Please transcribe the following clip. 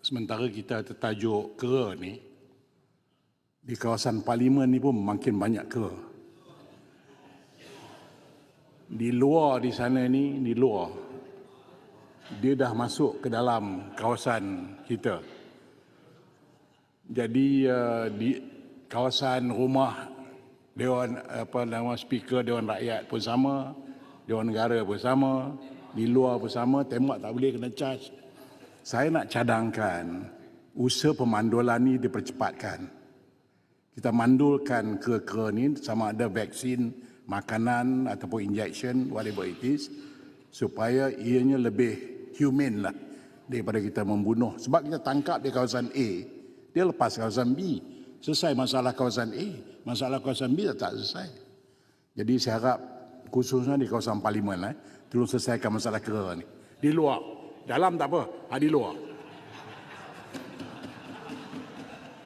Sementara kita tertajuk kera ni, di kawasan Parlimen ni pun makin banyak kera. Di luar di sana ni, di luar, dia dah masuk ke dalam kawasan kita. Jadi di kawasan rumah Dewan Speaker Dewan Rakyat pun sama, Dewan Negara pun sama, di luar pun sama, tembak tak boleh kena charge. Saya nak cadangkan usaha pemandulan ni dipercepatkan. Kita mandulkan kera-kera ni sama ada vaksin, makanan ataupun injection, whatever it is, supaya ianya lebih human lah daripada kita membunuh. Sebab kita tangkap di kawasan A, dia lepas kawasan B. Selesai masalah kawasan A, masalah kawasan B tak selesai. Jadi saya harap khususnya di kawasan Parlimen, tolong selesaikan masalah kera ni. Di luar, dalam tak apa, di luar.